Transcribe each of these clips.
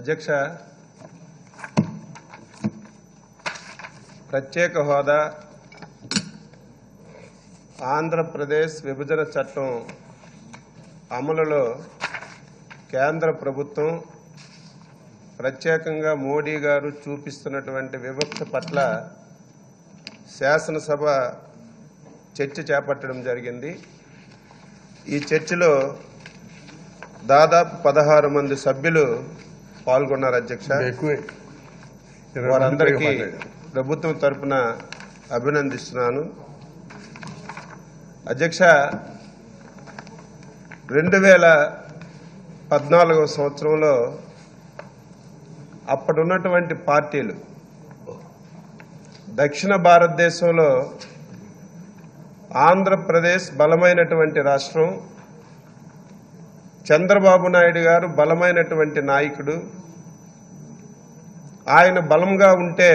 అధ్యక్ష, ప్రత్యేక హోదా, ఆంధ్రప్రదేశ్ విభజన చట్టం అమలులో కేంద్ర ప్రభుత్వం ప్రత్యేకంగా మోడీ గారు చూపిస్తున్నటువంటి వివక్ష పట్ల శాసనసభ చర్చ చేపట్టడం జరిగింది. ఈ చర్చలో దాదాపు 16 మంది సభ్యులు పాల్గొన్నారు. అధ్యక్ష, వారందరికీ ప్రభుత్వం తరఫున అభినందిస్తున్నాను. అధ్యక్ష, 2014 సంవత్సరంలో అప్పుడున్నటువంటి పార్టీలు దక్షిణ భారతదేశంలో ఆంధ్రప్రదేశ్ బలమైనటువంటి రాష్ట్రం, చంద్రబాబు నాయుడు గారు బలమైనటువంటి నాయకుడు, ఆయన బలంగా ఉంటే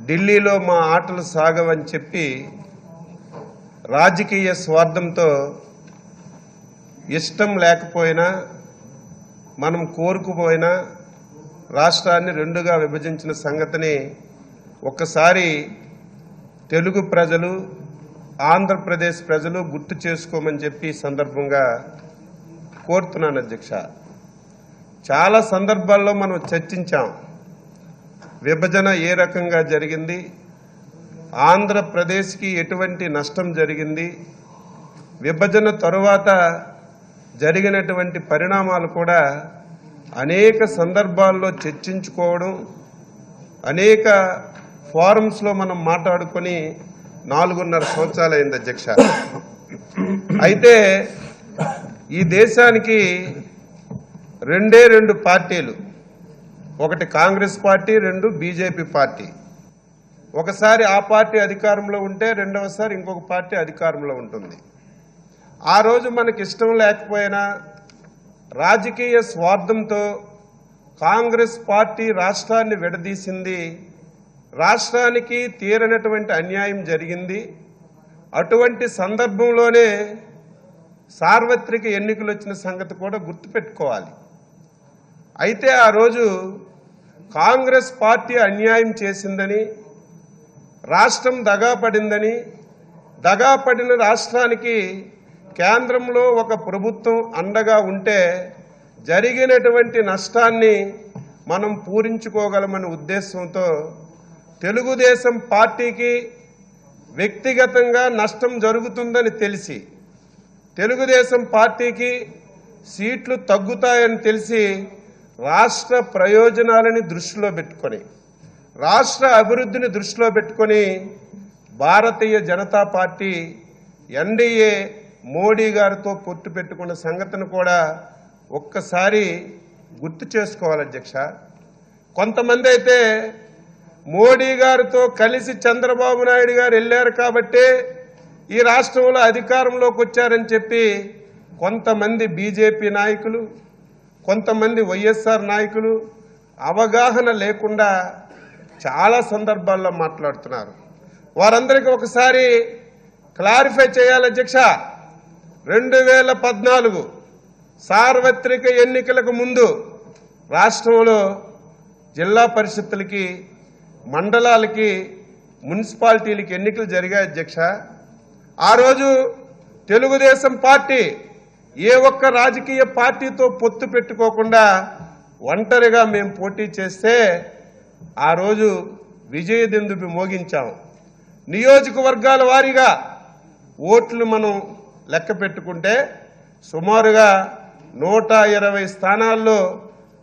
ఢిల్లీలో మా ఆటలు సాగవని చెప్పి రాజకీయ స్వార్థంతో ఇష్టం లేకపోయినా మనం కోరుకుపోయినా రాష్ట్రాన్ని రెండుగా విభజించిన సంగతిని ఒక్కసారి తెలుగు ప్రజలు, ఆంధ్రప్రదేశ్ ప్రజలు గుర్తు చేసుకోమని చెప్పి సందర్భంగా కోరుతున్నాను. అధ్యక్ష, చాలా సందర్భాల్లో మనం చర్చించాం. విభజన ఏ రకంగా జరిగింది, ఆంధ్రప్రదేశ్కి ఎటువంటి నష్టం జరిగింది, విభజన తరువాత జరిగినటువంటి పరిణామాలు కూడా అనేక సందర్భాల్లో చర్చించుకోవడం, అనేక ఫోరమ్స్లో మనం మాట్లాడుకొని 4.5 సంవత్సరాలైంది. అధ్యక్ష, అయితే ఈ దేశానికి రెండు పార్టీలు, ఒకటి కాంగ్రెస్ పార్టీ, 2 బీజేపీ పార్టీ. ఒకసారి ఆ పార్టీ అధికారంలో ఉంటే రెండవసారి ఇంకొక పార్టీ అధికారంలో ఉంటుంది. ఆ రోజు మనకి ఇష్టం లేకపోయినా రాజకీయ స్వార్థంతో కాంగ్రెస్ పార్టీ రాష్ట్రాన్ని విడదీసింది. రాష్ట్రానికి తీరనటువంటి అన్యాయం జరిగింది. అటువంటి సందర్భంలోనే సార్వత్రిక ఎన్నికలు వచ్చిన సంగతి కూడా గుర్తుపెట్టుకోవాలి. అయితే ఆ రోజు కాంగ్రెస్ పార్టీ అన్యాయం చేసిందని, రాష్ట్రం దగాపడిందని, దగాపడిన రాష్ట్రానికి కేంద్రంలో ఒక ప్రభుత్వం అండగా ఉంటే జరిగినటువంటి నష్టాన్ని మనం పూరించుకోగలమనే ఉద్దేశంతో తెలుగుదేశం పార్టీకి వ్యక్తిగతంగా నష్టం జరుగుతుందని తెలిసి, తెలుగుదేశం పార్టీకి సీట్లు తగ్గుతాయని తెలిసి రాష్ట్ర ప్రయోజనాలని దృష్టిలో పెట్టుకొని, రాష్ట్ర అభివృద్ధిని దృష్టిలో పెట్టుకొని భారతీయ జనతా పార్టీ ఎన్డీఏ మోడీ గారితో పొత్తు పెట్టుకున్న సంగతిని కూడా ఒక్కసారి గుర్తు చేసుకోవాలి. అధ్యక్ష, కొంతమంది అయితే మోడీ గారితో కలిసి చంద్రబాబు నాయుడు గారు వెళ్ళారు కాబట్టే ఈ రాష్ట్రంలో అధికారంలోకి వచ్చారని చెప్పి కొంతమంది బీజేపీ నాయకులు, కొంతమంది వైఎస్ఆర్ నాయకులు అవగాహన లేకుండా చాలా సందర్భాల్లో మాట్లాడుతున్నారు. వారందరికీ ఒకసారి క్లారిఫై చేయాలి. అధ్యక్ష, 2014 సార్వత్రిక ఎన్నికలకు ముందు రాష్ట్రంలో జిల్లా పరిషత్తులకి, మండలాలకి, మున్సిపాలిటీలకి ఎన్నికలు జరిగాయి. అధ్యక్ష, ఆ రోజు తెలుగుదేశం పార్టీ ఏ ఒక్క రాజకీయ పార్టీతో పొత్తు పెట్టుకోకుండా ఒంటరిగా మేము పోటీ చేస్తే ఆ రోజు విజయదుందుభి మోగించాం. నియోజకవర్గాల వారీగా ఓట్లు మనం లెక్క పెట్టుకుంటే సుమారుగా 120 స్థానాల్లో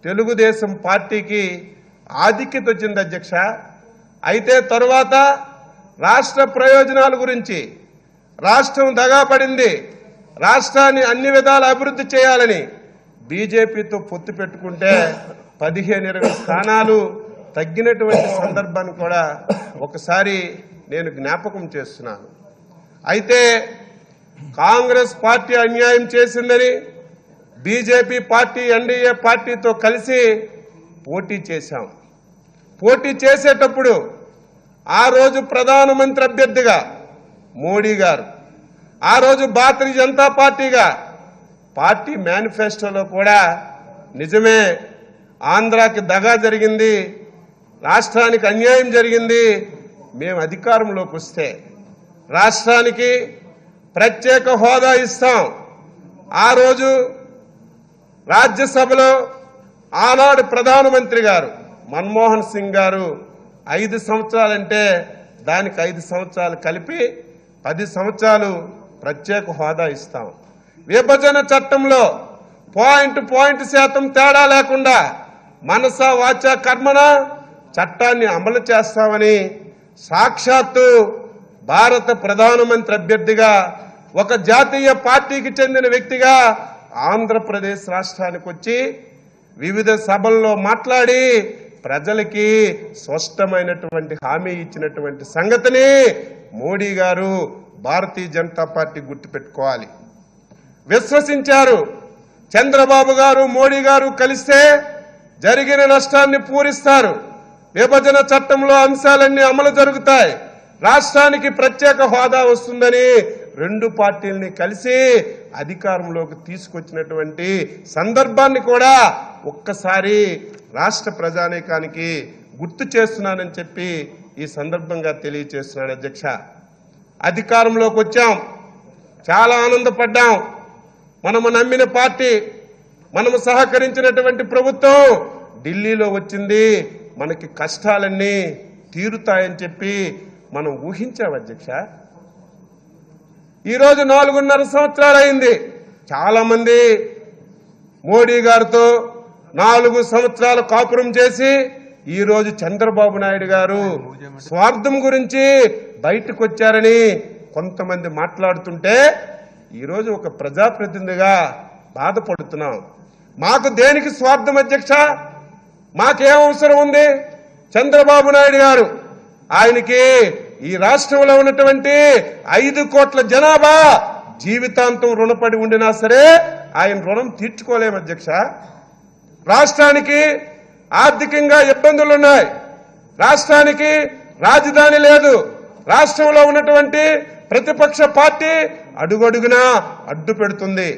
తెలుగుదేశం పార్టీకి ఆధిక్యత వచ్చింది. అధ్యక్ష, అయితే తరువాత రాష్ట్ర ప్రయోజనాల గురించి, రాష్ట్రం దగాపడింది, రాష్ట్రాన్ని అన్ని విధాల అభివృద్ధి చేయాలని బీజేపీతో పొత్తు పెట్టుకుంటే 15-20 స్థానాలు తగ్గినటువంటి సందర్భాన్ని కూడా ఒకసారి నేను జ్ఞాపకం చేస్తున్నాను. అయితే కాంగ్రెస్ పార్టీ అన్యాయం చేసిందని బీజేపీ పార్టీ ఎన్డీఏ పార్టీతో కలిసి పోటీ చేశాం. పోటీ చేసేటప్పుడు ఆ రోజు ప్రధానమంత్రి అభ్యర్థిగా మోడీ గారు, ఆ రోజు భారతీయ జనతా పార్టీగా పార్టీ మేనిఫెస్టోలో కూడా నిజమే ఆంధ్రాకి దగా జరిగింది, రాష్ట్రానికి అన్యాయం జరిగింది. మేము అధికారంలోకి వస్తే రాష్ట్రానికి ప్రత్యేక హోదా ఇస్తాం. ఆ రోజు రాజ్యసభలో ఆనాడు ప్రధానమంత్రి గారు మన్మోహన్ సింగ్ గారు 5 సంవత్సరాలంటే దానికి 5 సంవత్సరాలు కలిపి 10 సంవత్సరాలు ప్రత్యేక హోదా ఇస్తాం. విభజన చట్టంలో పాయింట్ శాతం తేడా లేకుండా మనస వాచ కర్మన చట్టాన్ని అమలు చేస్తామని సాక్షాత్తు భారత ప్రధానమంత్రి అభ్యర్థిగా ఒక జాతీయ పార్టీకి చెందిన వ్యక్తిగా ఆంధ్రప్రదేశ్ రాష్ట్రానికి వచ్చి వివిధ సభల్లో మాట్లాడి ప్రజలకి స్పష్టమైనటువంటి హామీ ఇచ్చినటువంటి సంగతిని మోడీ గారు భారతీయ జనతా పార్టీ గుర్తుపెట్టుకోవాలి. విశ్వసించారు. చంద్రబాబు గారు మోడీ గారు కలిస్తే జరిగిన నష్టాన్ని పూరిస్తారు. విభజన చట్టంలో అంశాలన్నీ అమలు జరుగుతాయి. రాష్ట్రానికి ప్రత్యేక హోదా వస్తుందని 2 పార్టీల్ని కలిసి అధికారంలోకి తీసుకొచ్చినటువంటి సందర్భాన్ని కూడా ఒక్కసారి రాష్ట్ర ప్రజానీకానికి గుర్తు చేస్తున్నానని చెప్పి ఈ సందర్భంగా తెలియజేస్తున్నాను. అధ్యక్ష, అధికారంలోకి వచ్చాం, చాలా ఆనందపడ్డాం. మనము నమ్మిన పార్టీ, మనము సహకరించినటువంటి ప్రభుత్వం ఢిల్లీలో వచ్చింది, మనకి కష్టాలన్నీ తీరుతాయని చెప్పి మనం ఊహించాం. అధ్యక్ష, ఈరోజు 4.5 సంవత్సరాలు అయింది. చాలా మంది మోడీ గారితో 4 సంవత్సరాలు కాపురం చేసి ఈరోజు చంద్రబాబు నాయుడు గారు స్వార్థం గురించి బయటకు వచ్చారని కొంతమంది మాట్లాడుతుంటే ఈరోజు ఒక ప్రజాప్రతినిధిగా బాధపడుతున్నాం. మాకు దేనికి స్వార్థం అధ్యక్ష? మాకేం అవసరం ఉంది? చంద్రబాబు నాయుడు గారు, ఆయనకి ఈ రాష్ట్రంలో ఉన్నటువంటి 5 కోట్ల జనాభా జీవితాంతం రుణపడి ఉండినా సరే ఆయన రుణం తీర్చుకోలేము అధ్యక్ష. రాష్ట్రానికి ఆర్థికంగా ఇబ్బందులున్నాయి. రాష్ట్రానికి రాజధాని లేదు. రాష్ట్రంలో ఉన్నటువంటి ప్రతిపక్ష పార్టీ అడుగడుగునా అడ్డు పెడుతుంది.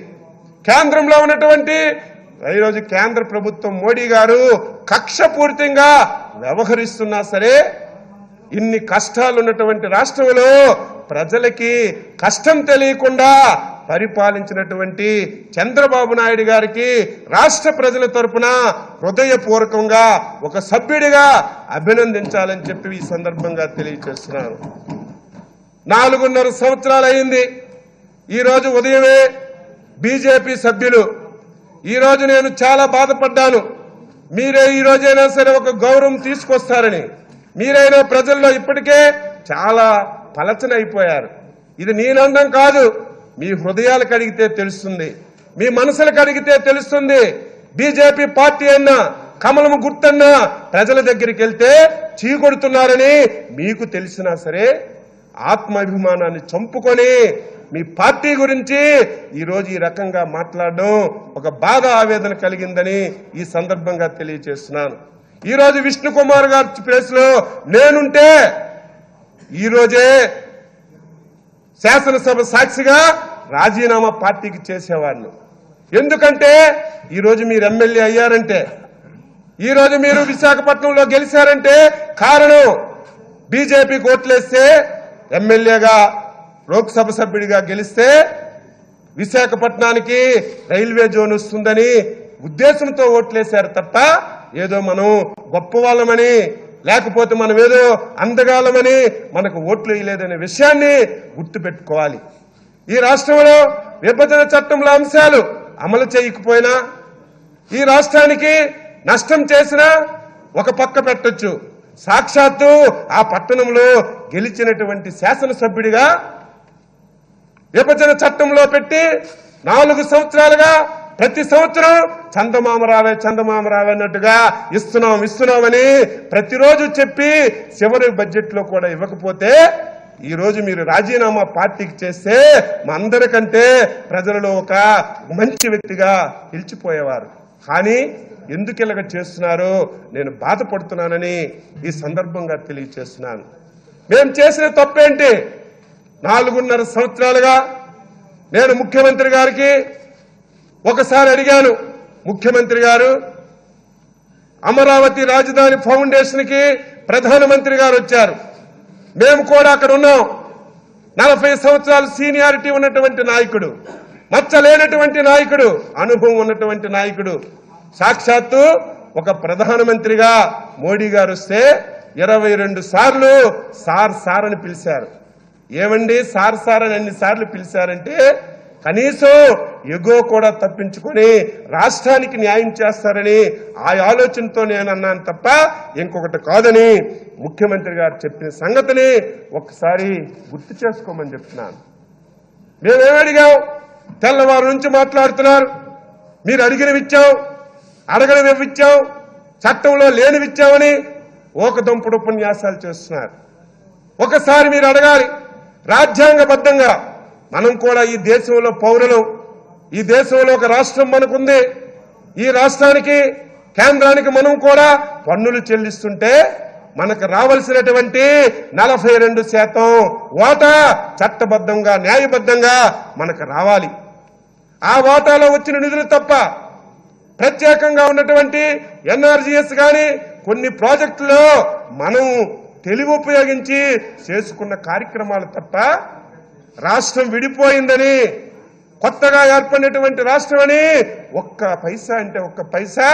కేంద్రంలో ఉన్నటువంటి ఈరోజు కేంద్ర ప్రభుత్వం మోడీ గారు కక్షపూరితంగా వ్యవహరిస్తున్నా సరే ఇన్ని కష్టాలున్నటువంటి రాష్ట్రంలో ప్రజలకి కష్టం తెలియకుండా పరిపాలించినటువంటి చంద్రబాబు నాయుడు గారికి రాష్ట్ర ప్రజల తరపున హృదయపూర్వకంగా ఒక సభ్యుడిగా అభినందించాలని చెప్పి ఈ సందర్భంగా తెలియజేస్తున్నాను. 4.5 సంవత్సరాలు అయింది. ఈరోజు ఉదయమే బీజేపీ సభ్యులు, ఈరోజు నేను చాలా బాధపడ్డాను. మీరే ఈ రోజైనా సరే ఒక గౌరవం తీసుకొస్తారని, మీరైనా ప్రజల్లో ఇప్పటికే చాలా పలచనైపోయారు. ఇది నేనండం కాదు, మీ హృదయాలకు అడిగితే తెలుస్తుంది, మీ మనసులకు అడిగితే తెలుస్తుంది. బీజేపీ పార్టీ అన్నా కమలము గుర్తన్నా ప్రజల దగ్గరికి వెళ్తే చీకొడుతున్నారని మీకు తెలిసినా సరే ఆత్మాభిమానాన్ని చంపుకొని మీ పార్టీ గురించి ఈరోజు ఈ రకంగా మాట్లాడడం ఒక బాధ ఆవేదన కలిగిందని ఈ సందర్భంగా తెలియజేస్తున్నాను. ఈరోజు విష్ణు కుమార్ గారి ప్లేస్ లో నేనుంటే ఈరోజే శాసనసభ సాక్షిగా రాజీనామా పార్టీకి చేసేవాడిని. ఎందుకంటే ఈరోజు మీరు ఎమ్మెల్యే అయ్యారంటే, ఈరోజు మీరు విశాఖపట్నంలో గెలిచారంటే కారణం బీజేపీకి ఓట్లేస్తే ఎమ్మెల్యేగా లోక్సభ సభ్యుడిగా గెలిస్తే విశాఖపట్నానికి రైల్వే జోన్ వస్తుందని ఉద్దేశంతో ఓట్లేశారు తప్ప ఏదో మనం గొప్ప వాళ్ళమని లేకపోతే మనం ఏదో అందగాలమని మనకు ఓట్లు వేయలేదనే విషయాన్ని గుర్తుపెట్టుకోవాలి. ఈ రాష్ట్రంలో విభజన చట్టంలో అంశాలు అమలు చేయకపోయినా ఈ రాష్ట్రానికి నష్టం చేసినా ఒక పక్క పెట్టొచ్చు. సాక్షాత్తు ఆ పట్టణంలో గెలిచినటువంటి శాసనసభ్యుడిగా విభజన చట్టంలో పెట్టి 4 సంవత్సరాలుగా ప్రతి సంవత్సరం చందమామ రావే అన్నట్టుగా ఇస్తున్నామని ప్రతిరోజు చెప్పి చివరి బడ్జెట్ లో కూడా ఇవ్వకపోతే ఈరోజు మీరు రాజీనామా పార్టీకి చేస్తే మా అందరికంటే ప్రజలలో ఒక మంచి వ్యక్తిగా నిలిచిపోయేవారు. కానీ ఎందుకు ఇలాగ చేస్తున్నారో నేను బాధపడుతున్నానని ఈ సందర్భంగా తెలియజేస్తున్నాను. మేము చేసిన తప్పేంటి? 4.5 సంవత్సరాలుగా నేను ముఖ్యమంత్రి గారికి ఒకసారి అడిగాను, ముఖ్యమంత్రి గారు అమరావతి రాజధాని ఫౌండేషన్ కి ప్రధానమంత్రి గారు వచ్చారు. మేము కూడా అక్కడ ఉన్నాం. 40 సంవత్సరాలు సీనియారిటీ ఉన్నటువంటి నాయకుడు, మచ్చలేనటువంటి నాయకుడు, అనుభవం ఉన్నటువంటి నాయకుడు. సాక్షాత్తు ఒక ప్రధానమంత్రిగా మోడీ గారు వస్తే 22 సార్లు సార్ సార్ అని పిలిచారు. ఏమండి సార్ సార్ అని ఎన్నిసార్లు పిలిచారంటే కనీసం ఎగో కూడా తప్పించుకొని రాష్ట్రానికి న్యాయం చేస్తారని ఆ ఆలోచనతో నేను అన్నాను తప్ప ఇంకొకటి కాదని ముఖ్యమంత్రి గారు చెప్పిన సంగతిని ఒక్కసారి గుర్తు చేసుకోమని చెప్తున్నాను. మేమేమడిగాం? తెల్లవారు నుంచి మాట్లాడుతున్నారు. మీరు అడిగినవి ఇచ్చాం, అడగనివి ఇచ్చాం, చట్టంలో లేనివి ఇచ్చామని ఓకదంపుడు ఉపన్యాసాలు చేస్తున్నారు. ఒకసారి మీరు అడగాలి, రాజ్యాంగబద్ధంగా మనం కూడా ఈ దేశంలో పౌరులు, ఈ దేశంలో ఒక రాష్ట్రం మనకుంది. ఈ రాష్ట్రానికి కేంద్రానికి మనం కూడా పన్నులు చెల్లిస్తుంటే మనకు రావాల్సినటువంటి 42% వాటా చట్టబద్ధంగా న్యాయబద్ధంగా మనకు రావాలి. ఆ వాటాలో వచ్చిన నిధులు తప్ప ప్రత్యేకంగా ఉన్నటువంటి ఎన్ఆర్జీఎస్ కానీ కొన్ని ప్రాజెక్టులో మనం తెలివి ఉపయోగించి చేసుకున్న కార్యక్రమాలు తప్ప రాష్ట్రం విడిపోయిందని, కొత్తగా ఏర్పడినటువంటి రాష్ట్రం అని ఒక్క పైసా అంటే ఒక్క పైసా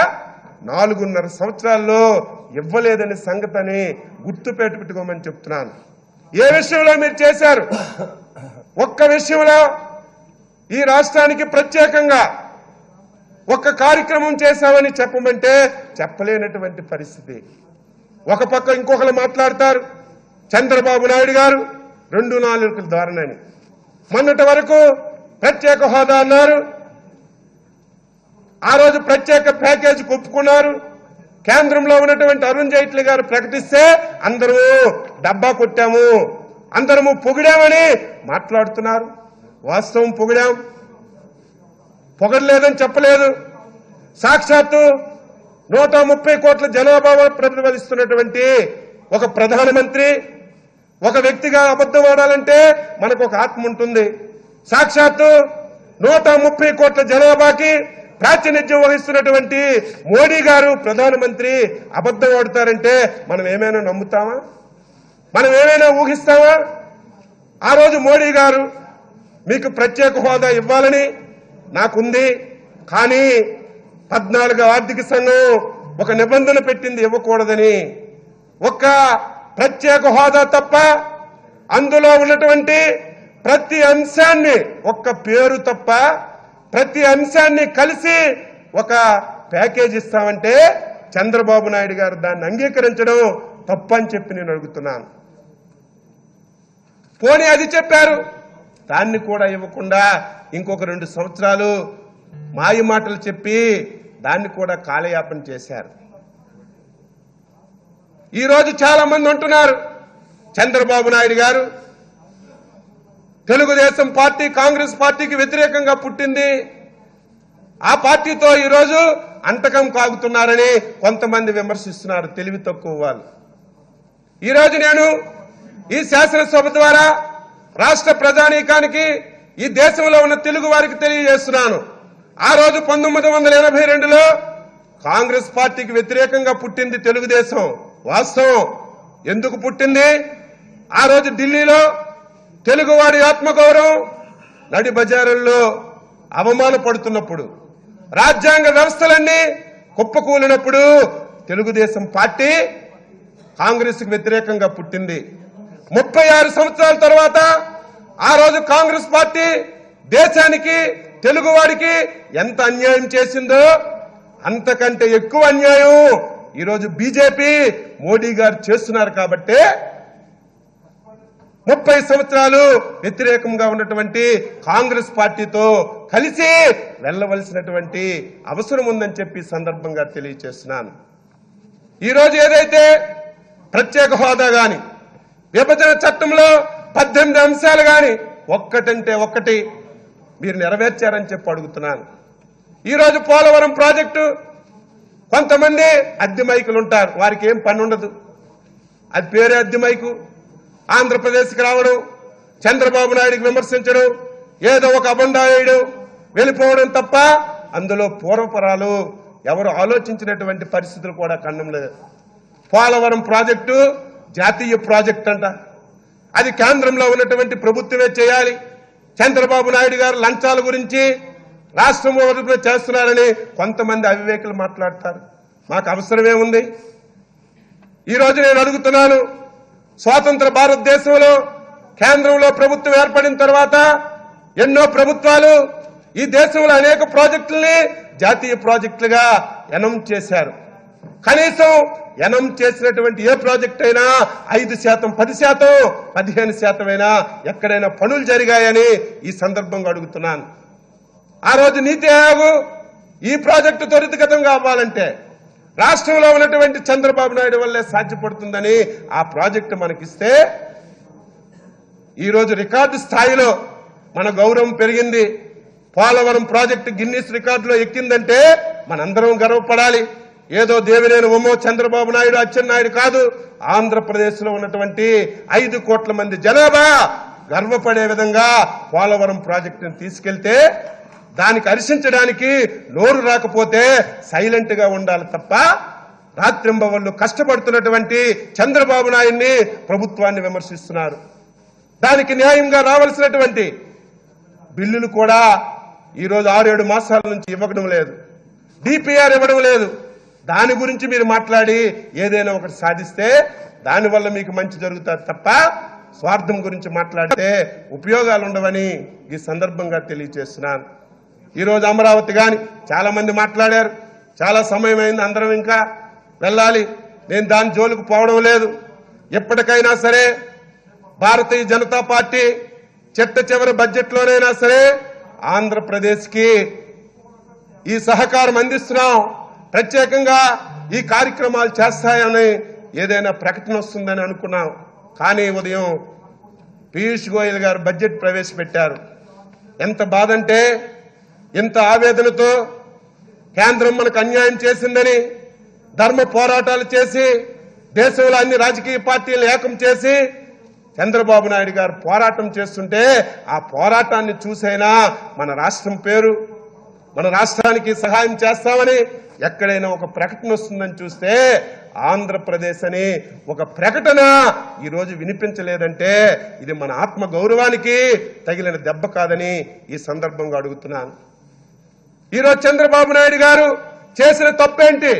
4.5 సంవత్సరాల్లో ఇవ్వలేదని సంగతిని గుర్తు పెట్టుకోమని చెప్తున్నాను. ఏ విషయంలో మీరు చేశారు? ఒక్క విషయంలో ఈ రాష్ట్రానికి ప్రత్యేకంగా ఒక్క కార్యక్రమం చేశామని చెప్పమంటే చెప్పలేనటువంటి పరిస్థితి. ఒక పక్క ఇంకొకరు మాట్లాడతారు, చంద్రబాబు నాయుడు గారు 2 నాలుకల ధోరణి. మొన్నటి వరకు ప్రత్యేక హోదా అన్నారు, ఆ రోజు ప్రత్యేక ప్యాకేజీ ఒప్పుకున్నారు. కేంద్రంలో ఉన్నటువంటి అరుణ్ జైట్లీ గారు ప్రకటిస్తే అందరూ డబ్బా కొట్టాము, అందరము పొగిడామని మాట్లాడుతున్నారు. వాస్తవం పొగిడాం, పొగడలేదని చెప్పలేదు. సాక్షాత్తు 130 కోట్ల జనాభా ప్రతిఫలిస్తున్నటువంటి ఒక ప్రధానమంత్రి, ఒక వ్యక్తిగా అబద్ధం ఆడాలంటే మనకు ఒక ఆత్మ ఉంటుంది. సాక్షాత్తు 130 కోట్ల జనాభాకి ప్రాతినిధ్యం వహిస్తున్నటువంటి మోడీ గారు ప్రధానమంత్రి అబద్ధం ఆడుతారంటే మనం ఏమైనా నమ్ముతామా? మనం ఏమైనా ఊహిస్తామా? ఆ రోజు మోడీ గారు మీకు ప్రత్యేక హోదా ఇవ్వాలని నాకుంది, కానీ 14వ ఆర్థిక సంఘం ఒక నిబంధన పెట్టింది ఇవ్వకూడదని. ఒక్క ప్రత్యేక హోదా తప్ప అందులో ఉన్నటువంటి ప్రతి అంశాన్ని, ఒక్క పేరు తప్ప ప్రతి అంశాన్ని కలిసి ఒక ప్యాకేజ్ ఇస్తామంటే చంద్రబాబు నాయుడు గారు దాన్ని అంగీకరించడం తప్పని చెప్పి నేను అడుగుతున్నాను. పోనీ అది చెప్పారు, దాన్ని కూడా ఇవ్వకుండా ఇంకొక 2 సంవత్సరాలు మాయ మాటలు చెప్పి దాన్ని కూడా కాలయాపన చేశారు. ఈరోజు చాలా మంది అంటున్నారు చంద్రబాబు నాయుడు గారు తెలుగుదేశం పార్టీ కాంగ్రెస్ పార్టీకి వ్యతిరేకంగా పుట్టింది, ఆ పార్టీతో ఈరోజు అంటకం కాగుతున్నారని కొంతమంది విమర్శిస్తున్నారు, తెలివి తక్కువ వాళ్ళు. ఈరోజు నేను ఈ శాసనసభ ద్వారా రాష్ట్ర ప్రజానీకానికి, ఈ దేశంలో ఉన్న తెలుగు వారికి తెలియజేస్తున్నాను, ఆ రోజు 1982లో కాంగ్రెస్ పార్టీకి వ్యతిరేకంగా పుట్టింది తెలుగుదేశం. వాస్తవం. ఎందుకు పుట్టింది? ఆ రోజు ఢిల్లీలో తెలుగువాడి ఆత్మగౌరవం నడి బజారుల్లో అవమానపడుతున్నప్పుడు, రాజ్యాంగ వ్యవస్థలన్నీ కుప్పకూలినప్పుడు తెలుగుదేశం పార్టీ కాంగ్రెస్ కు వ్యతిరేకంగా పుట్టింది. 36 సంవత్సరాల తర్వాత ఆ రోజు కాంగ్రెస్ పార్టీ దేశానికి, తెలుగువాడికి ఎంత అన్యాయం చేసిందో అంతకంటే ఎక్కువ అన్యాయం ఈరోజు బీజేపీ మోడీ గారు చేస్తున్నారు. కాబట్టి 30 సంవత్సరాలు వ్యతిరేకంగా ఉన్నటువంటి కాంగ్రెస్ పార్టీతో కలిసి వెళ్లవలసినటువంటి అవసరం ఉందని చెప్పి సందర్భంగా తెలియజేస్తున్నాను. ఈరోజు ఏదైతే ప్రత్యేక హోదా గాని, విభజన చట్టంలో 18 అంశాలు గాని ఒక్కటంటే ఒక్కటి మీరు నెరవేర్చారని చెప్పి అడుగుతున్నాను. ఈరోజు పోలవరం ప్రాజెక్టు కొంతమంది అద్దె మైకులు ఉంటారు, వారికి ఏం పని ఉండదు, అది పేరే అద్దె మైకు. ఆంధ్రప్రదేశ్కి రావడం, చంద్రబాబు నాయుడికి విమర్శించడం, ఏదో ఒక అబండా వేయడం, వెళ్ళిపోవడం తప్ప అందులో పూర్వపరాలు ఎవరు ఆలోచించినటువంటి పరిస్థితులు కూడా కన్నం లేదు. పోలవరం ప్రాజెక్టు జాతీయ ప్రాజెక్ట్ అంట, అది కేంద్రంలో ఉన్నటువంటి ప్రభుత్వమే చేయాలి. చంద్రబాబు నాయుడు గారు లంచాల గురించి రాష్ట్రం చేస్తున్నారని కొంతమంది అవివేకులు మాట్లాడతారు. మాకు అవసరమే ఉంది? ఈరోజు నేను అడుగుతున్నాను, స్వాతంత్ర భారతదేశంలో కేంద్రంలో ప్రభుత్వం ఏర్పడిన తర్వాత ఎన్నో ప్రభుత్వాలు ఈ దేశంలో అనేక ప్రాజెక్టుల్ని జాతీయ ప్రాజెక్టులుగా అనౌన్స్ చేశారు. కనీసం అనౌన్స్ చేసినటువంటి ఏ ప్రాజెక్ట్ అయినా 5%, 10%, 15% అయినా ఎక్కడైనా పనులు జరిగాయని ఈ సందర్భంగా అడుగుతున్నాను. ఆ రోజు నీతి ఆయోగ్ ఈ ప్రాజెక్టు త్వరితగతంగా అవ్వాలంటే రాష్ట్రంలో ఉన్నటువంటి చంద్రబాబు నాయుడు వల్లే సాధ్యపడుతుందని ఆ ప్రాజెక్టు మనకిస్తే ఈరోజు రికార్డు స్థాయిలో మన గౌరవం పెరిగింది. పోలవరం ప్రాజెక్టు గిన్నిస్ రికార్డులో ఎక్కిందంటే మనందరం గర్వపడాలి. ఏదో దేవినేని ఉమ్మో, చంద్రబాబు నాయుడు, అచ్చెన్నాయుడు కాదు, ఆంధ్రప్రదేశ్లో ఉన్నటువంటి 5 కోట్ల మంది జనాభా గర్వపడే విధంగా పోలవరం ప్రాజెక్టును తీసుకెళ్తే దానికి హర్షించడానికి నోరు రాకపోతే సైలెంట్ గా ఉండాలి తప్ప రాత్రింబవళ్లు కష్టపడుతున్నటువంటి చంద్రబాబు నాయుడిని, ప్రభుత్వాన్ని విమర్శిస్తున్నారు. దానికి న్యాయంగా రావాల్సినటువంటి బిల్లులు కూడా ఈరోజు 6-7 మాసాల నుంచి ఇవ్వడం లేదు, డిపిఆర్ ఇవ్వడం లేదు. దాని గురించి మీరు మాట్లాడి ఏదైనా ఒకటి సాధిస్తే దానివల్ల మీకు మంచి జరుగుతుంది తప్ప స్వార్థం గురించి మాట్లాడితే ఉపయోగాలు ఉండవని ఈ సందర్భంగా తెలియజేస్తున్నాను. ఈరోజు అమరావతి కానీ చాలా మంది మాట్లాడారు, చాలా సమయం అయింది, అందరం ఇంకా వెళ్ళాలి. నేను దాని జోలికి పోవడం లేదు. ఎప్పటికైనా సరే భారతీయ జనతా పార్టీ చిట్ట చివరి బడ్జెట్లోనైనా సరే ఆంధ్రప్రదేశ్కి ఈ సహకారం అందిస్తున్నాం, ప్రత్యేకంగా ఈ కార్యక్రమాలు చేస్తాయని ఏదైనా ప్రకటన వస్తుందని అనుకున్నాం. కానీ ఉదయం పీయూష్ గోయల్ గారు బడ్జెట్ ప్రవేశపెట్టారు. ఎంత బాధంటే, ఇంత ఆవేదనతో కేంద్రం మనకు అన్యాయం చేసిందని ధర్మ పోరాటాలు చేసి దేశంలో అన్ని రాజకీయ పార్టీలను ఏకం చేసి చంద్రబాబు నాయుడు గారు పోరాటం చేస్తుంటే ఆ పోరాటాన్ని చూసైనా మన రాష్ట్రం పేరు, మన రాష్ట్రానికి సహాయం చేస్తామని ఎక్కడైనా ఒక ప్రకటన వస్తుందని చూస్తే ఆంధ్రప్రదేశ్ అని ఒక ప్రకటన ఈరోజు వినిపించలేదంటే ఇది మన ఆత్మ గౌరవానికి తగిలిన దెబ్బ కాదని ఈ సందర్భంగా అడుగుతున్నాను. ఈరోజు చంద్రబాబు నాయుడు గారు చేసిన తప్పేంటి?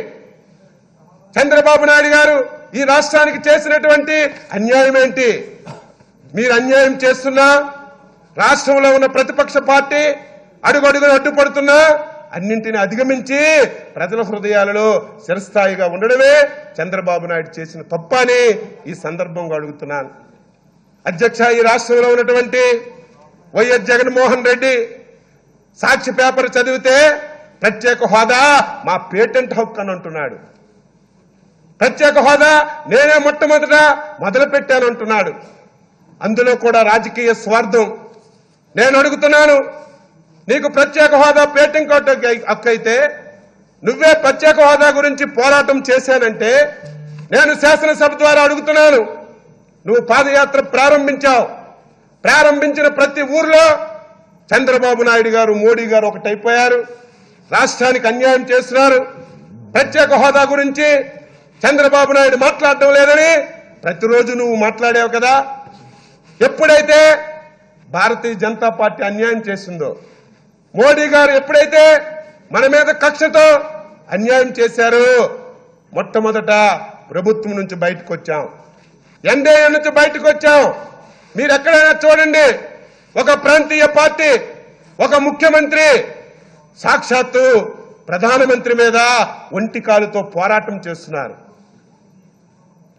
చంద్రబాబు నాయుడు గారు ఈ రాష్ట్రానికి చేసినటువంటి అన్యాయం ఏంటి? మీరు అన్యాయం చేస్తున్నా, రాష్ట్రంలో ఉన్న ప్రతిపక్ష పార్టీ అడుగడుగును అడ్డుపడుతున్నా అన్నింటిని అధిగమించి ప్రజల హృదయాలలో చిరస్థాయిగా ఉండడమే చంద్రబాబు నాయుడు చేసిన తప్ప అని ఈ సందర్భంగా అడుగుతున్నాను. అధ్యక్ష, ఈ రాష్ట్రంలో ఉన్నటువంటి వైఎస్ జగన్మోహన్ రెడ్డి సాక్షి పేపర్ చదివితే ప్రత్యేక హోదా మా పేటెంట్ హక్కు అని అంటున్నాడు. ప్రత్యేక హోదా నేనే మొట్టమొదట మొదలుపెట్టానంటున్నాడు. అందులో కూడా రాజకీయ స్వార్థం. నేను అడుగుతున్నాను, నీకు ప్రత్యేక హోదా పేటెంట్ హక్కు అయితే నువ్వే ప్రత్యేక హోదా గురించి పోరాటం చేశానంటే నేను శాసనసభ ద్వారా అడుగుతున్నాను, నువ్వు పాదయాత్ర ప్రారంభించావు. ప్రారంభించిన ప్రతి ఊర్లో చంద్రబాబు నాయుడు గారు, మోడీ గారు ఒకటైపోయారు, రాష్ట్రానికి అన్యాయం చేస్తున్నారు. ప్రత్యేక హోదా గురించి చంద్రబాబు నాయుడు మాట్లాడటం లేదని ప్రతిరోజు నువ్వు మాట్లాడావు కదా. ఎప్పుడైతే భారతీయ జనతా పార్టీ అన్యాయం చేసిందో, మోడీ గారు ఎప్పుడైతే మన మీద కక్షతో అన్యాయం చేశారో మొట్టమొదట ప్రభుత్వం నుంచి బయటకు వచ్చాం, ఎన్డీఏ నుంచి బయటకు వచ్చాం. మీరు ఎక్కడైనా చూడండి, ఒక ప్రాంతీయ పార్టీ, ఒక ముఖ్యమంత్రి సాక్షాత్తు ప్రధానమంత్రి మీద ఒంటి కాలుతో పోరాటం చేస్తున్నారు.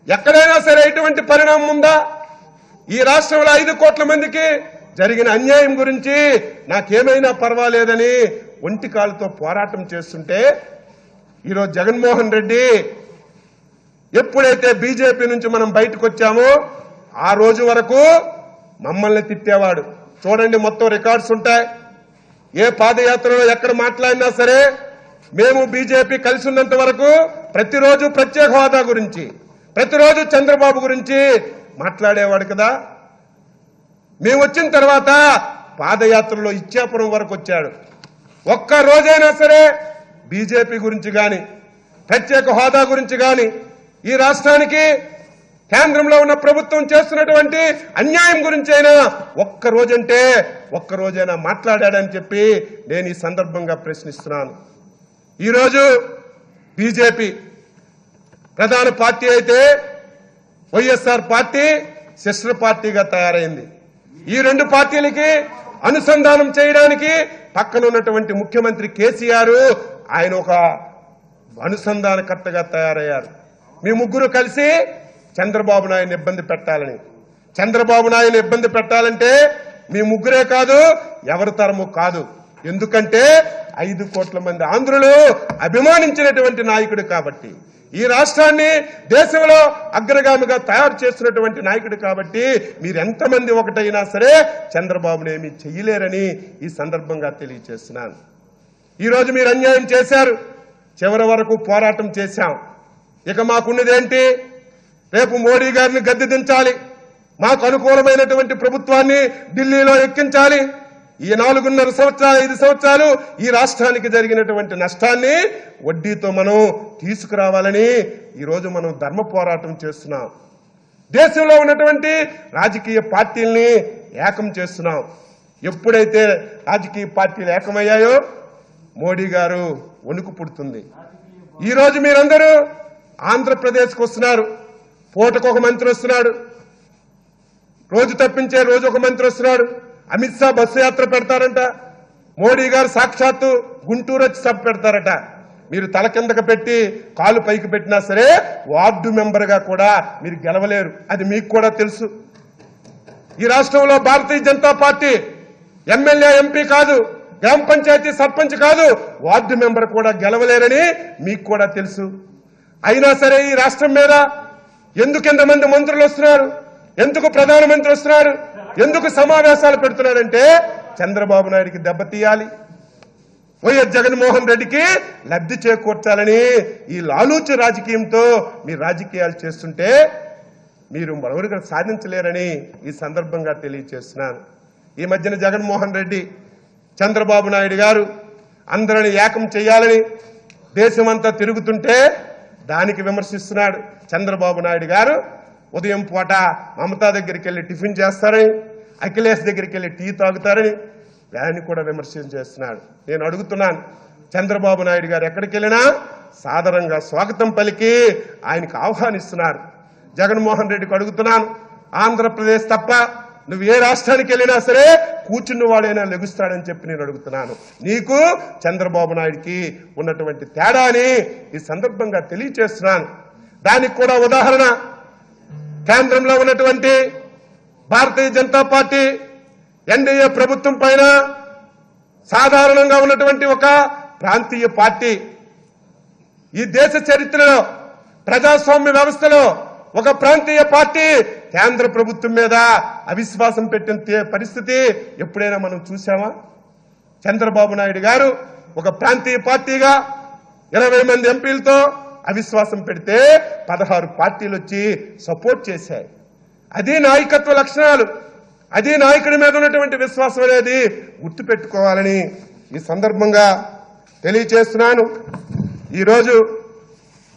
ఎక్కడైనా సరే ఇటువంటి పరిణామం ఉందా? ఈ రాష్ట్రంలో 5 కోట్ల మందికి జరిగిన అన్యాయం గురించి నాకేమైనా పర్వాలేదని ఒంటి కాలుతో పోరాటం చేస్తుంటే ఈరోజు జగన్మోహన్ రెడ్డి ఎప్పుడైతే బీజేపీ నుంచి మనం బయటకు వచ్చామో ఆ రోజు వరకు మమ్మల్ని తిట్టేవాడు. చూడండి, మొత్తం రికార్డ్స్ ఉంటాయి. ఏ పాదయాత్రలో ఎక్కడ మాట్లాడినా సరే మేము బీజేపీ కలిసి ఉన్నంత వరకు ప్రతిరోజు ప్రత్యేక హోదా గురించి, ప్రతిరోజు చంద్రబాబు గురించి మాట్లాడేవాడు కదా. మేము వచ్చిన తర్వాత పాదయాత్రలో ఇచ్చాపురం వరకు వచ్చాడు. ఒక్క రోజైనా సరే బీజేపీ గురించి కానీ ప్రత్యేక హోదా గురించి కానీ ఈ రాష్ట్రానికి కేంద్రంలో ఉన్న ప్రభుత్వం చేస్తున్నటువంటి అన్యాయం గురించి అయినా ఒక్కరోజైనా మాట్లాడాడని చెప్పి నేను ఈ సందర్భంగా ప్రశ్నిస్తున్నాను. ఈరోజు బీజేపీ ప్రధాన పార్టీ అయితే వైఎస్ఆర్ పార్టీ సిస్టర్ పార్టీగా తయారైంది. ఈ రెండు పార్టీలకి అనుసంధానం చేయడానికి పక్కన ఉన్నటువంటి ముఖ్యమంత్రి కేసీఆర్ ఆయన ఒక అనుసంధానకర్తగా తయారయ్యారు. మీ ముగ్గురు కలిసి చంద్రబాబు నాయుడిని ఇబ్బంది పెట్టాలని, చంద్రబాబు నాయుడిని ఇబ్బంది పెట్టాలంటే మీ ముగ్గురే కాదు, ఎవరి తరము కాదు. ఎందుకంటే 5 కోట్ల మంది ఆంధ్రులు అభిమానించినటువంటి నాయకుడు కాబట్టి, ఈ రాష్ట్రాన్ని దేశంలో అగ్రగామిగా తయారు చేస్తున్నటువంటి నాయకుడు కాబట్టి మీరెంతమంది ఒకటైనా సరే చంద్రబాబును ఏమీ చెయ్యలేరని ఈ సందర్భంగా తెలియజేస్తున్నాను. ఈరోజు మీరు అన్యాయం చేశారు, చివరి వరకు పోరాటం చేశాం. ఇక మాకున్నదేంటి? రేపు మోడీ గారిని గద్దె దించాలి, మాకు అనుకూలమైనటువంటి ప్రభుత్వాన్ని ఢిల్లీలో ఎక్కించాలి. ఈ 4.5 సంవత్సరాలు 5 సంవత్సరాలు ఈ రాష్ట్రానికి జరిగినటువంటి నష్టాన్ని వడ్డీతో మనం తీసుకురావాలని ఈరోజు మనం ధర్మ పోరాటం చేస్తున్నాం. దేశంలో ఉన్నటువంటి రాజకీయ పార్టీల్ని ఏకం చేస్తున్నాం. ఎప్పుడైతే రాజకీయ పార్టీలు ఏకమయ్యాయో మోడీ గారు వణుకు పుడుతుంది. ఈరోజు మీరందరూ ఆంధ్రప్రదేశ్కి వస్తున్నారు, పూటకొక మంత్రి వస్తున్నాడు, రోజు తప్పించే రోజు ఒక మంత్రి వస్తున్నాడు. అమిత్ షా బస్సు యాత్ర పెడతారంట, మోడీ గారు సాక్షాత్తు గుంటూరు వచ్చి సభ పెడతారట. మీరు తల కిందకు పెట్టి కాలు పైకి పెట్టినా సరే వార్డు మెంబర్గా కూడా మీరు గెలవలేరు, అది మీకు కూడా తెలుసు. ఈ రాష్ట్రంలో Bharatiya Janata party MLA MP కాదు, గ్రామ పంచాయతీ సర్పంచ్ కాదు, వార్డు మెంబర్ కూడా గెలవలేరని మీకు కూడా తెలుసు. అయినా సరే ఈ రాష్ట్రం మీద ఎందుకు ఎంతమంది మంత్రులు వస్తున్నారు, ఎందుకు ప్రధానమంత్రి వస్తున్నారు, ఎందుకు సమావేశాలు పెడుతున్నారంటే చంద్రబాబు నాయుడికి దెబ్బతీయాలి, వైఎస్ జగన్మోహన్ రెడ్డికి లబ్ధి చేకూర్చాలని ఈ లాలూచి రాజకీయంతో మీరు రాజకీయాలు చేస్తుంటే మీరు మరొకరు సాధించలేరని ఈ సందర్భంగా తెలియజేస్తున్నాను. ఈ మధ్యన జగన్మోహన్ రెడ్డి చంద్రబాబు నాయుడు గారు అందరిని ఏకం చేయాలని దేశమంతా తిరుగుతుంటే దానికి విమర్శిస్తున్నాడు. చంద్రబాబు నాయుడు గారు ఉదయం పూట మమతా దగ్గరికి వెళ్ళి టిఫిన్ చేస్తారని, అఖిలేష్ దగ్గరికి వెళ్ళి టీ తాగుతారని దాన్ని కూడా విమర్శన చేస్తున్నాడు. నేను అడుగుతున్నాను, చంద్రబాబు నాయుడు గారు ఎక్కడికి వెళ్ళినా సాదరంగా స్వాగతం పలికి ఆయనకు ఆహ్వానిస్తున్నారు. జగన్మోహన్ రెడ్డికి అడుగుతున్నాను, ఆంధ్రప్రదేశ్ తప్ప నువ్వు ఏ రాష్ట్రానికి వెళ్ళినా సరే కూర్చున్న వాడైనా లెగుస్తాడని చెప్పి నేను అడుగుతున్నాను. నీకు చంద్రబాబు నాయుడికి ఉన్నటువంటి తేడాని ఈ సందర్భంగా తెలియజేస్తున్నాను. దానికి కూడా ఉదాహరణ కేంద్రంలో ఉన్నటువంటి భారతీయ జనతా పార్టీ ఎన్డీఏ ప్రభుత్వం పైన సాధారణంగా ఉన్నటువంటి ఒక ప్రాంతీయ పార్టీ. ఈ దేశ చరిత్రలో ప్రజాస్వామ్య వ్యవస్థలో ఒక ప్రాంతీయ పార్టీ కేంద్ర ప్రభుత్వం మీద అవిశ్వాసం పెట్టిన పరిస్థితి ఎప్పుడైనా మనం చూసామా? చంద్రబాబు నాయుడు గారు ఒక ప్రాంతీయ పార్టీగా 20 మంది ఎంపీలతో అవిశ్వాసం పెడితే 16 పార్టీలు వచ్చి సపోర్ట్ చేశాయి. అది నాయకత్వ లక్షణాలు, అది నాయకుడి మీద ఉన్నటువంటి విశ్వాసం అనేది గుర్తుపెట్టుకోవాలని ఈ సందర్భంగా తెలియజేస్తున్నాను. ఈరోజు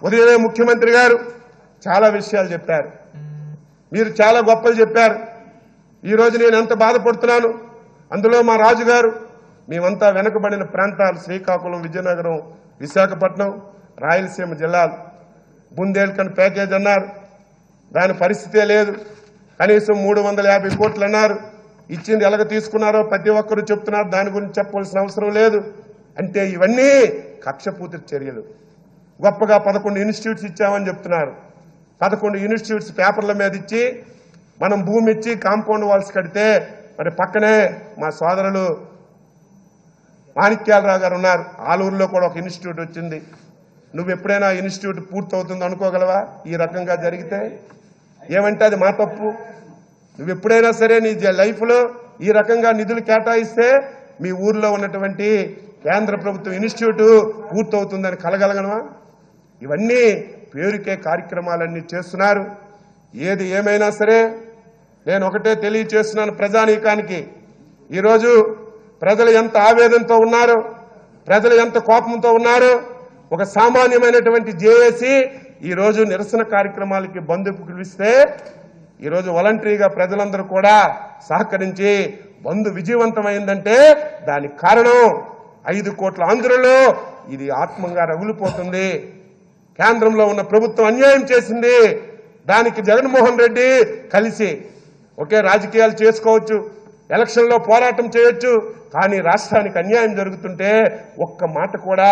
ఉదయమే ముఖ్యమంత్రి గారు చాలా విషయాలు చెప్పారు, మీరు చాలా గొప్పలు చెప్పారు. ఈరోజు నేను ఎంత బాధపడుతున్నాను, అందులో మా రాజుగారు మేమంతా వెనుకబడిన ప్రాంతాలు శ్రీకాకుళం, విజయనగరం, విశాఖపట్నం, రాయలసీమ జిల్లాలు బుందేల్ఖండ్ ప్యాకేజ్ అన్నారు, దాని పరిస్థితే లేదు. కనీసం 350 కోట్లు అన్నారు, ఇచ్చింది ఎలాగ తీసుకున్నారో ప్రతి ఒక్కరూ చెప్తున్నారు, దాని గురించి చెప్పవలసిన అవసరం లేదు. అంటే ఇవన్నీ కక్షపూరిత చర్యలు. గొప్పగా 11 ఇన్స్టిట్యూట్స్ ఇచ్చామని చెప్తున్నారు. 11 ఇన్స్టిట్యూట్స్ పేపర్ల మీద ఇచ్చి మనం భూమి ఇచ్చి కాంపౌండ్ వాల్స్ కడితే మరి పక్కనే మా సోదరులు మాణిక్యాలరావు గారు ఉన్నారు, ఆలూరులో కూడా ఒక ఇన్స్టిట్యూట్ వచ్చింది. నువ్వు ఎప్పుడైనా ఇన్స్టిట్యూట్ పూర్తవుతుంది అనుకోగలవా? ఈ రకంగా జరిగితే ఏమంటే అది మా తప్పు. నువ్వు ఎప్పుడైనా సరే నీ లైఫ్లో ఈ రకంగా నిధులు కేటాయిస్తే మీ ఊర్లో ఉన్నటువంటి కేంద్ర ప్రభుత్వం ఇన్స్టిట్యూట్ పూర్తవుతుందని కలగలగనమా? ఇవన్నీ పేరుకే కార్యక్రమాలన్నీ చేస్తున్నారు. ఏది ఏమైనా సరే నేను ఒకటే తెలియచేస్తున్నాను ప్రజానీకానికి, ఈరోజు ప్రజలు ఎంత ఆవేదనతో ఉన్నారో, ప్రజలు ఎంత కోపంతో ఉన్నారు. ఒక సామాన్యమైనటువంటి జేఏసీ ఈరోజు నిరసన కార్యక్రమాలకి బంద్ పిలిస్తే ఈరోజు వాలంటరీగా ప్రజలందరూ కూడా సహకరించి బంద్ విజయవంతమైందంటే దానికి కారణం 5 కోట్ల ఆంధ్రుల్లో ఇది ఆత్మంగా రగులిపోతుంది. కేంద్రంలో ఉన్న ప్రభుత్వం అన్యాయం చేసింది. దానికి జగన్మోహన్ రెడ్డి కలిసి ఒకే రాజకీయాలు చేసుకోవచ్చు, ఎలక్షన్లో పోరాటం చేయొచ్చు, కానీ రాష్ట్రానికి అన్యాయం జరుగుతుంటే ఒక్క మాట కూడా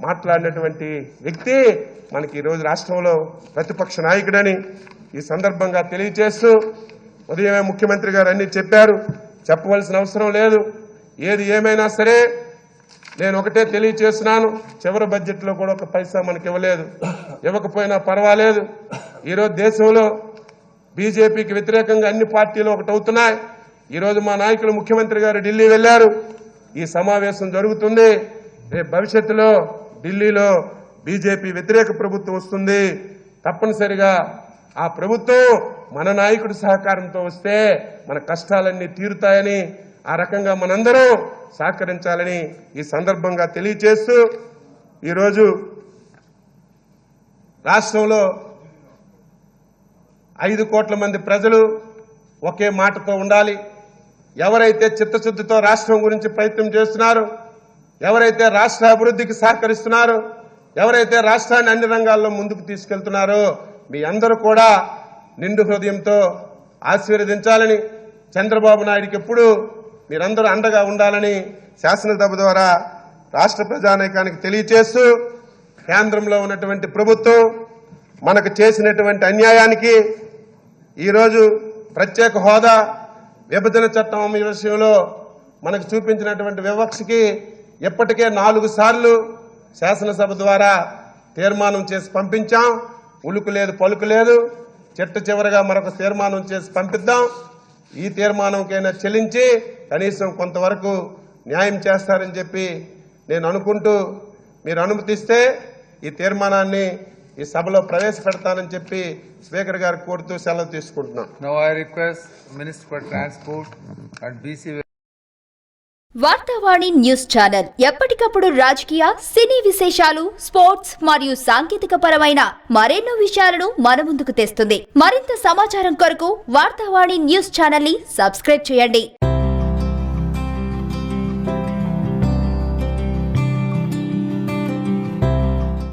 మాట్లాడినటువంటి వ్యక్తి మనకి ఈరోజు రాష్ట్రంలో ప్రతిపక్ష నాయకుడని ఈ సందర్భంగా తెలియజేస్తూ, ఉదయమే ముఖ్యమంత్రి గారు అన్ని చెప్పారు, చెప్పవలసిన అవసరం లేదు. ఏది ఏమైనా సరే నేను ఒకటే తెలియజేస్తున్నాను, చివరి బడ్జెట్లో కూడా ఒక పైసా మనకి ఇవ్వలేదు. ఇవ్వకపోయినా పర్వాలేదు. ఈరోజు దేశంలో బీజేపీకి వ్యతిరేకంగా అన్ని పార్టీలు ఒకటవుతున్నాయి. ఈరోజు మా నాయకులు ముఖ్యమంత్రి గారు ఢిల్లీ వెళ్లారు. ఈ సమావేశం జరుగుతుంది. రేపు భవిష్యత్తులో ఢిల్లీలో బీజేపీ వ్యతిరేక ప్రభుత్వం వస్తుంది. తప్పనిసరిగా ఆ ప్రభుత్వం మన నాయకుడి సహకారంతో వస్తే మన కష్టాలన్నీ తీరుతాయని, ఆ రకంగా మనందరం సహకరించాలని ఈ సందర్భంగా తెలియజేస్తూ, ఈరోజు రాష్ట్రంలో 5 కోట్ల మంది ప్రజలు ఒకే మాటతో ఉండాలి. ఎవరైతే చిత్తశుద్ధితో రాష్ట్రం గురించి ప్రయత్నం చేస్తున్నారో, ఎవరైతే రాష్ట్ర అభివృద్ధికి సహకరిస్తున్నారో, ఎవరైతే రాష్ట్రాన్ని అన్ని రంగాల్లో ముందుకు తీసుకెళ్తున్నారో మీ అందరూ కూడా నిండు హృదయంతో ఆశీర్వదించాలని, చంద్రబాబు నాయుడికి ఎప్పుడు మీరందరూ అండగా ఉండాలని శాసనసభ ద్వారా రాష్ట్ర ప్రజానీకానికి తెలియజేస్తూ, కేంద్రంలో ఉన్నటువంటి ప్రభుత్వం మనకు చేసినటువంటి అన్యాయానికి ఈరోజు ప్రత్యేక హోదా, విభజన చట్టం ఈ విషయంలో మనకు చూపించినటువంటి వివక్షకి ఇప్పటికే 4 సార్లు శాసనసభ ద్వారా తీర్మానం చేసి పంపించాం. ఉలుకు లేదు పలుకు లేదు. చివరగా మరొక తీర్మానం చేసి పంపిద్దాం. ఈ తీర్మానంకైనా చెల్లించి కనీసం కొంతవరకు న్యాయం చేస్తారని చెప్పి నేను అనుకుంటూ, మీరు అనుమతిస్తే ఈ తీర్మానాన్ని ఈ సభలో ప్రవేశపెడతానని చెప్పి స్పీకర్ గారు కోరుతూ సెలవు తీసుకుంటున్నాను. Now I request Minister for Transport and BC. Vartavani news channel ఎప్పటికప్పుడు రాజకీయ, సినీ విశేషాలు, స్పోర్ట్స్ మరియు సాంకేతిక పరమైన మరెన్నో విషయాలను మన ముందుకు తెస్తుంది. మరింత సమాచారం కొరకు వార్తావాణి న్యూస్ ఛానల్ ని సబ్స్క్రైబ్ చేయండి.